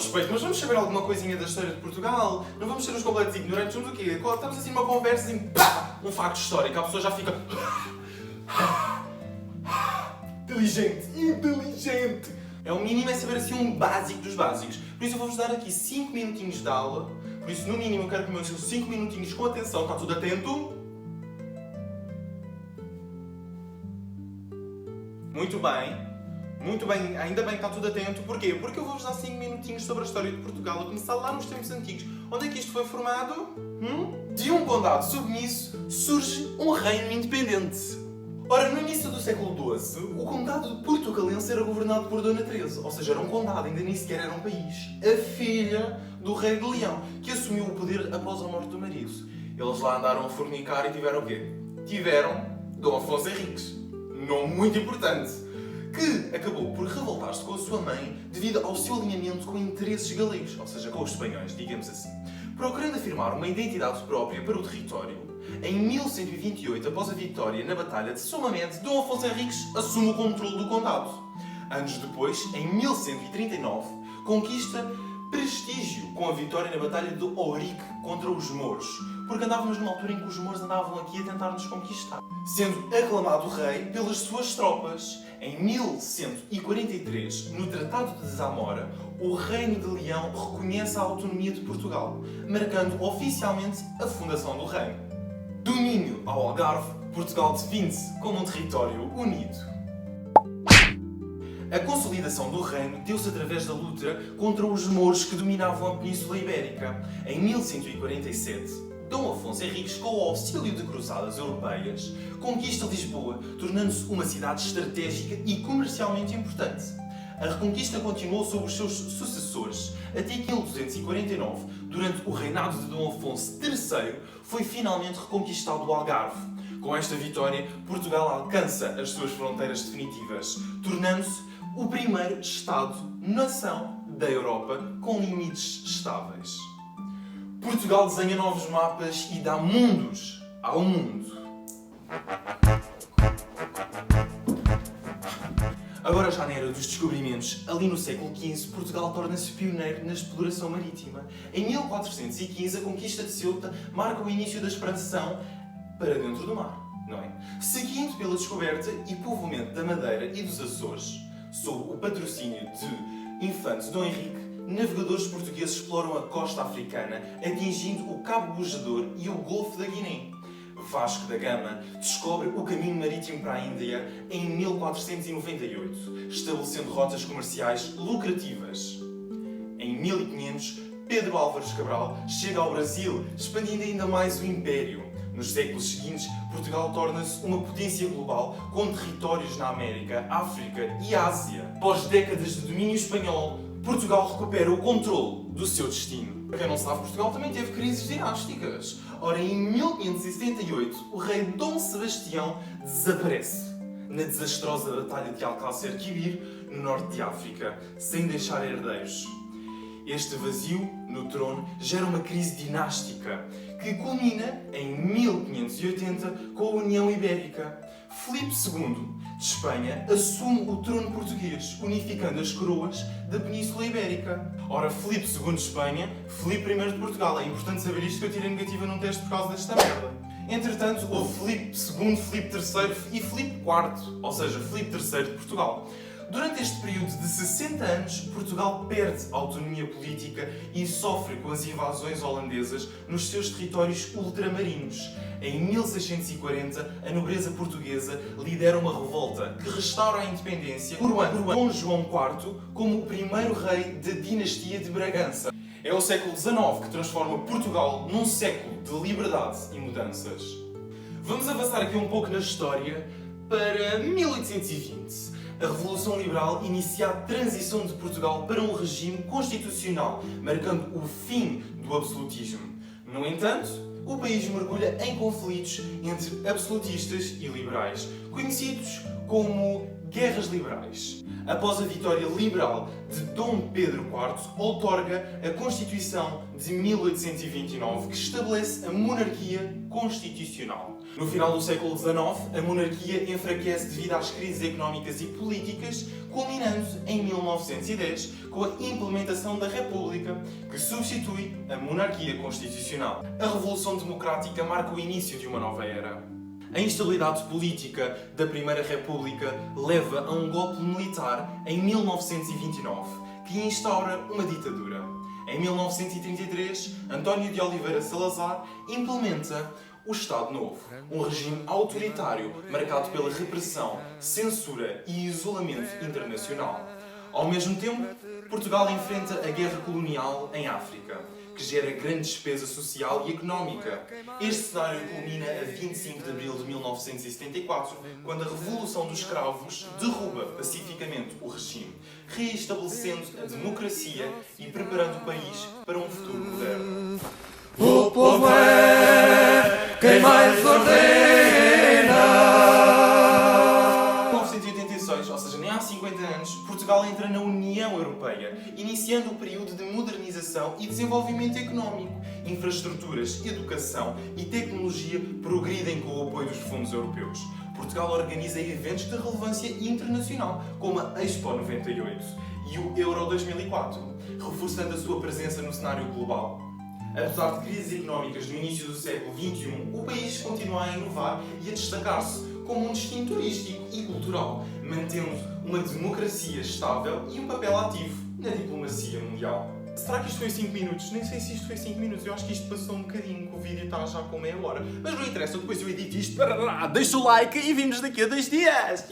respeito, mas vamos saber alguma coisinha da história de Portugal? Não vamos ser os completos ignorantes, vamos o quê? Estamos assim numa conversa, assim, pá! Um facto histórico, a pessoa já fica... Inteligente, inteligente! É o mínimo, é saber assim um básico dos básicos. Por isso eu vou-vos dar aqui 5 minutinhos de aula. Por isso, no mínimo, eu quero que me ouçam 5 minutinhos com atenção. Está tudo atento? Muito bem. Muito bem, ainda bem que está tudo atento. Porquê? Porque eu vou-vos dar 5 minutinhos sobre a história de Portugal, a começar lá nos tempos antigos. Onde é que isto foi formado? De um condado submisso surge um reino independente. Ora, no início do século XII, o condado de Portucalense era governado por Dona Teresa, ou seja, era um condado, ainda nem sequer era um país. A filha do rei de Leão, que assumiu o poder após a morte do marido. Eles lá andaram a fornicar e tiveram o quê? Tiveram Dom Afonso Henriques, nome muito importante, que acabou por revoltar-se com a sua mãe devido ao seu alinhamento com interesses galegos, ou seja, com os espanhóis, digamos assim. Procurando afirmar uma identidade própria para o território, em 1128, após a vitória na Batalha de Somamede, Dom Afonso Henriques assume o controle do condado. Anos depois, em 1139, conquista prestígio com a vitória na Batalha de Ourique contra os mouros, porque andávamos numa altura em que os mouros andavam aqui a tentar nos conquistar. Sendo aclamado rei pelas suas tropas, em 1143, no Tratado de Zamora, o Reino de Leão reconhece a autonomia de Portugal, marcando oficialmente a fundação do reino. Do Minho ao Algarve, Portugal define-se como um território unido. A consolidação do reino deu-se através da luta contra os mouros que dominavam a Península Ibérica. Em 1147, Dom Afonso Henriques, com o auxílio de cruzadas europeias, conquista Lisboa, tornando-se uma cidade estratégica e comercialmente importante. A reconquista continuou sob os seus sucessores, até que em 1249, durante o reinado de Dom Afonso III, foi finalmente reconquistado o Algarve. Com esta vitória, Portugal alcança as suas fronteiras definitivas, tornando-se o primeiro Estado-nação da Europa com limites estáveis. Portugal desenha novos mapas e dá mundos ao mundo. Agora já na era dos descobrimentos, ali no século XV, Portugal torna-se pioneiro na exploração marítima. Em 1415, a conquista de Ceuta marca o início da expansão para dentro do mar, não é? Seguindo pela descoberta e povoamento da Madeira e dos Açores, sob o patrocínio de Infante Dom Henrique, navegadores portugueses exploram a costa africana, atingindo o Cabo Bojador e o Golfo da Guiné. Vasco da Gama descobre o caminho marítimo para a Índia em 1498, estabelecendo rotas comerciais lucrativas. Em 1500, Pedro Álvares Cabral chega ao Brasil, expandindo ainda mais o Império. Nos séculos seguintes, Portugal torna-se uma potência global com territórios na América, África e Ásia. Após décadas de domínio espanhol, Portugal recupera o controle do seu destino. Para quem não sabe, Portugal também teve crises dinásticas. Ora, em 1578, o rei Dom Sebastião desaparece na desastrosa Batalha de Alcácer Quibir, no norte de África, sem deixar herdeiros. Este vazio no trono gera uma crise dinástica que culmina em 1580 com a União Ibérica. Filipe II de Espanha assume o trono português, unificando as coroas da Península Ibérica. Ora, Filipe II de Espanha, Filipe I de Portugal. É importante saber isto que eu tirei negativa num teste por causa desta merda. Entretanto, houve Filipe II, Filipe III e Filipe IV, ou seja, Filipe III de Portugal. Durante este período de 60 anos, Portugal perde a autonomia política e sofre com as invasões holandesas nos seus territórios ultramarinos. Em 1640, a nobreza portuguesa lidera uma revolta que restaura a independência, coroando Dom João IV como o primeiro rei da dinastia de Bragança. É o século XIX que transforma Portugal num século de liberdade e mudanças. Vamos avançar aqui um pouco na história para 1820. A Revolução Liberal inicia a transição de Portugal para um regime constitucional, marcando o fim do absolutismo. No entanto, o país mergulha em conflitos entre absolutistas e liberais, conhecidos como Guerras liberais. Após a vitória liberal de Dom Pedro IV, outorga a Constituição de 1829, que estabelece a monarquia constitucional. No final do século XIX, a monarquia enfraquece devido às crises económicas e políticas, culminando em 1910 com a implementação da República, que substitui a monarquia constitucional. A Revolução Democrática marca o início de uma nova era. A instabilidade política da Primeira República leva a um golpe militar em 1929, que instaura uma ditadura. Em 1933, António de Oliveira Salazar implementa o Estado Novo, um regime autoritário marcado pela repressão, censura e isolamento internacional. Ao mesmo tempo, Portugal enfrenta a guerra colonial em África, que gera grande despesa social e económica. Este cenário culmina a 25 de abril de 1974, quando a Revolução dos Cravos derruba pacificamente o regime, reestabelecendo a democracia e preparando o país para um futuro moderno. O povo é quem mais ordena. Em 1986, ou seja, nem há 50 anos, Portugal entra na União Europeia, iniciando o período de modernização e desenvolvimento económico. Infraestruturas, educação e tecnologia progridem com o apoio dos fundos europeus. Portugal organiza eventos de relevância internacional, como a Expo 98 e o Euro 2004, reforçando a sua presença no cenário global. Apesar de crises económicas no início do século XXI, o país continua a inovar e a destacar-se como um destino turístico e cultural, mantendo uma democracia estável e um papel ativo na diplomacia mundial. Será que isto foi 5 minutos? Nem sei se isto foi 5 minutos, eu acho que isto passou um bocadinho, que o vídeo está já com meia hora. Mas não interessa, depois eu edito isto. Deixa o like e vimos daqui a 2 dias!